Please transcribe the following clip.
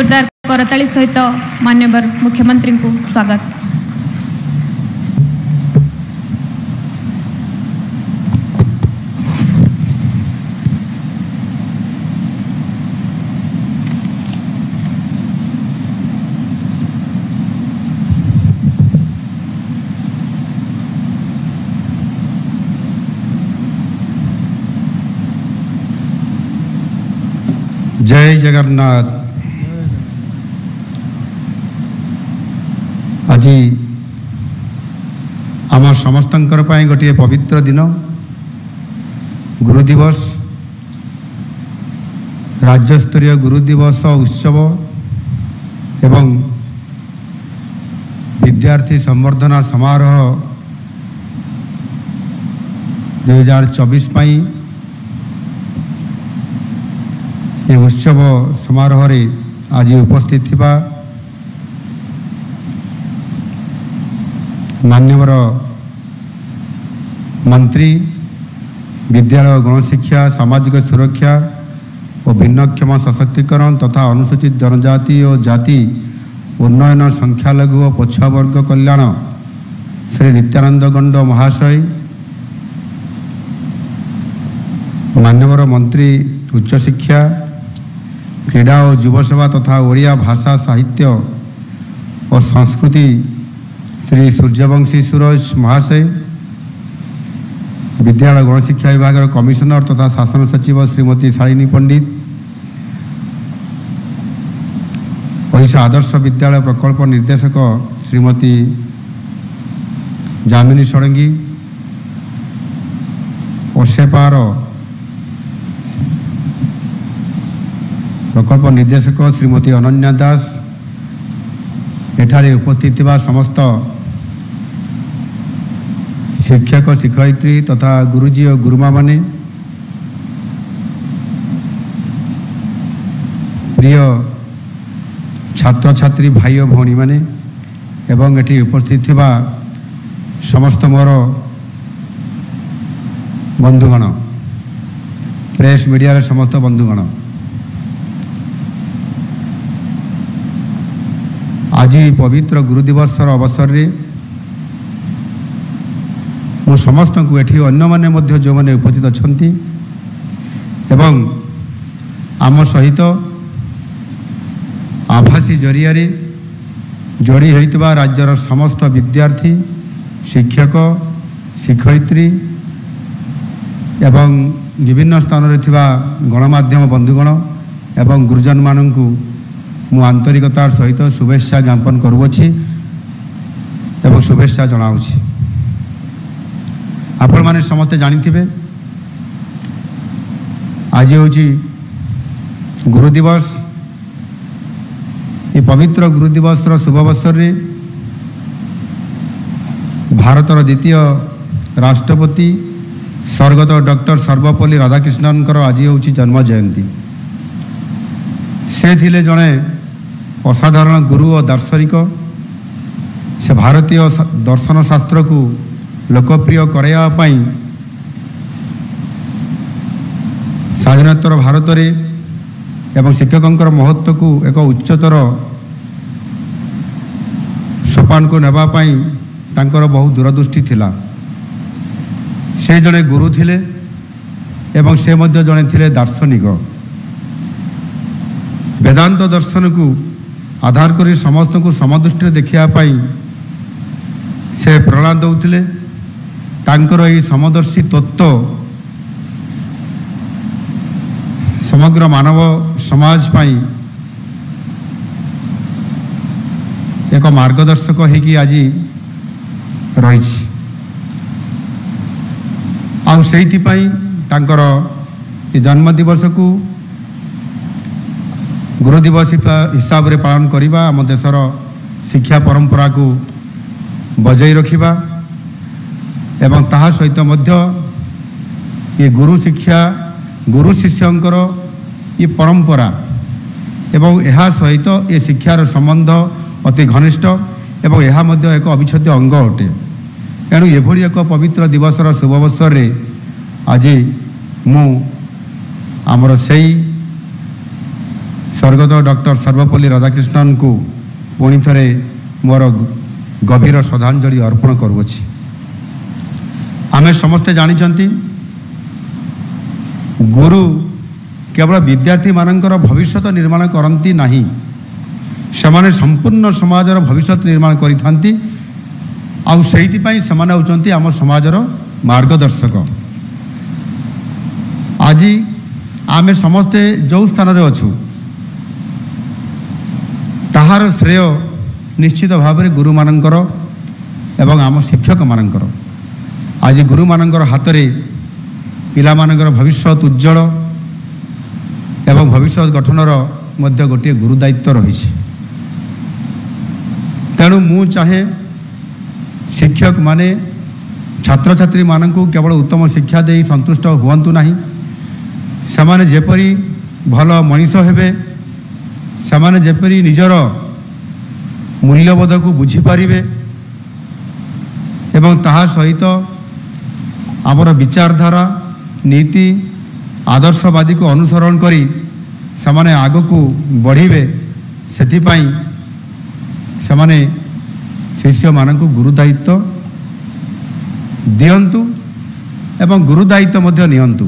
जोरदार करताली सहित माननीय मुख्यमंत्री को स्वागत। जय जगन्नाथ। आज आम समस्तंकर पाई गोटे पवित्र दिन गुरु दिवस, राज्यस्तरीय गुरु दिवस उत्सव एवं विद्यार्थी संवर्धना समारोह 2024 पाई ये उत्सव समारोह रे आज उपस्थित थिबा माननीय मंत्री विद्यालय गणशिक्षा सामाजिक सुरक्षा और भिन्नक्षम सशक्तिकरण तथा अनुसूचित जनजाति और जाति उन्नयन संख्यालघु और पछुआ वर्ग कल्याण श्री नित्यानंद गंड महाशय, माननीय मंत्री उच्च शिक्षा क्रीड़ा और युवसेवा तथा ओडिया भाषा साहित्य और संस्कृति श्री सूर्यवंशी सूरज महाशय, विद्यालय गणशिक्षा विभाग कमिशनर तथा शासन सचिव श्रीमती शालिनी पंडित, ओडिशा आदर्श विद्यालय प्रकल्प निर्देशक श्रीमती जामिनी षडंगी, ओसेपार प्रकल्प निर्देशक श्रीमती अनन्या दास, एठारे उपस्थित थिबा समस्त शिक्षक शिक्षयित्री तथा गुरुजी और गुरुमा माने, प्रिय छात्र छात्री भाई और भौणी माने एवं एठी उपस्थित थिबा समस्त मोर बंधुगण, प्रेस मीडिया रे समस्त बंधुगण, आज पवित्र गुरु दिवस अवसर रे मु समस्त को एठी अन्य माने मध्य जो माने उपस्थित अछंती एवं आम सहित आभासी जरिया रे जोड़ी होइतबा राज्यर समस्त विद्यार्थी शिक्षक शिक्षयित्री एवं विभिन्न स्थान रे थिबा गणमाध्यम बंधुगण एवं गुरुजन माननकु मु आंतरिकतार सहित शुभेच्छा ज्ञापन करुछि एवं शुभेच्छा जनाउछि। आपण माने समस्त जानिथिबे आज होछि गुरु दिवस। ये पवित्र गुरु दिवस शुभ अवसर रे भारतर द्वितीय राष्ट्रपति स्वर्गत डॉक्टर सर्वपल्ली राधाकृष्णन आज होछि जन्म जयंती। से थिले जणे असाधारण गुरु और दार्शनिक। से भारतीय दर्शन शास्त्र को लोकप्रिय कराया पाई स्वाधीनोत्तर भारत रे एवं शिक्षकंकर महत्व को एक उच्चतर सोपान को नेबा पाई तांकर बहुत दूरदृष्टि थिला। से जणे गुरु थिले एवं से मध्य जणे थिले दार्शनिक। वेदांत दर्शन को आधार करी समस्त को समदृष्टि देखिया पाई से प्रेरणा दौथिले। तांकर यही समदर्शी तत्व समग्र मानव समाज पाई एक मार्गदर्शक होगी आज रही। आंकर जन्म दिवस को गुरु दिवस हिसाब रे पालन करिबा, आम देशर शिक्षा परंपरा को बजाई रखिबा एवं ताहा सहित मध्य ये गुरु शिक्षा गुरु शिष्यंकर ये परंपरा एवं यह सहित ये शिक्षार संबंध अति घनिष्ठ एवं यह मध्य एक अविच्छेद्य अंग अटे। एणु एभली एक पवित्र दिवसर शुभ अवसर रे आज मु आमर सही ସ୍ୱର୍ଗତ ଡକ୍ଟର ସର୍ବପଲ୍ଲୀ ରାଧାକ୍ରିଷ୍ଣନଙ୍କୁ ପୁଣି ଥରେ ମୋର ଗଭୀର ଶ୍ରଦ୍ଧାଞ୍ଜଳି ଅର୍ପଣ କରୁଅଛି। ଆମେ ସମସ୍ତେ ଜାଣିଛନ୍ତି ଗୁରୁ କେବଳ ବିଦ୍ୟାର୍ଥୀମାନଙ୍କର ଭବିଷ୍ୟତ ନିର୍ମାଣ କରନ୍ତି ନାହିଁ, ସେମାନେ ସମ୍ପୂର୍ଣ୍ଣ ସମାଜର ଭବିଷ୍ୟତ ନିର୍ମାଣ କରିଥାନ୍ତି। ଆଉ ସେଇଥିପାଇଁ ସେମାନେ ହେଉଛନ୍ତି ଆମ ସମାଜର ମାର୍ଗଦର୍ଶକ। ଆଜି ଆମେ ସମସ୍ତେ ଯେଉଁ ସ୍ଥାନରେ ଅଛୁ ତାହାର ଶ୍ରେୟ ନିଶ୍ଚିତ ଭାବରେ ଗୁରୁମାନଙ୍କର ଏବଂ ଆମ ଶିକ୍ଷକମାନଙ୍କର। ଆଜି ଗୁରୁମାନଙ୍କର ହାତରେ ପିଲାମାନଙ୍କର ଭବିଷ୍ୟତ ଉଜ୍ଜଳ ଏବଂ ଭବିଷ୍ୟତ ଗଠନର ମଧ୍ୟ ଗୋଟିଏ ଗୁରୁ ଦାୟିତ୍ୱ ରହିଛି। ତେଣୁ ମୁଁ ଚାହେଁ ଶିକ୍ଷକମାନେ ଛାତ୍ରଛାତ୍ରୀମାନଙ୍କୁ କେବଳ ଉତ୍ତମ ଶିକ୍ଷା ଦେଇ ସନ୍ତୁଷ୍ଟ ହୁଅନ୍ତୁ ନାହିଁ, ସେମାନେ ଯେପରି ଭଲ ମଣିଷ ହେବେ, ସେମାନେ ଯେପରି ନିଜର ମୂଲ୍ୟବୋଧକୁ ବୁଝିପାରିବେ ଏବଂ ତାହା ସହିତ ଆମର ବିଚାରଧାରା ନୀତି ଆଦର୍ଶବାଦୀକୁ ଅନୁସରଣ କରି ସେମାନେ ଆଗକୁ ବଢ଼ିବେ, ସେଥିପାଇଁ ସେମାନେ ଶିଷ୍ୟମାନଙ୍କୁ ଗୁରୁ ଦାୟିତ୍ୱ ଦିଅନ୍ତୁ ଏବଂ ଗୁରୁ ଦାୟିତ୍ୱ ମଧ୍ୟ ନିଅନ୍ତୁ।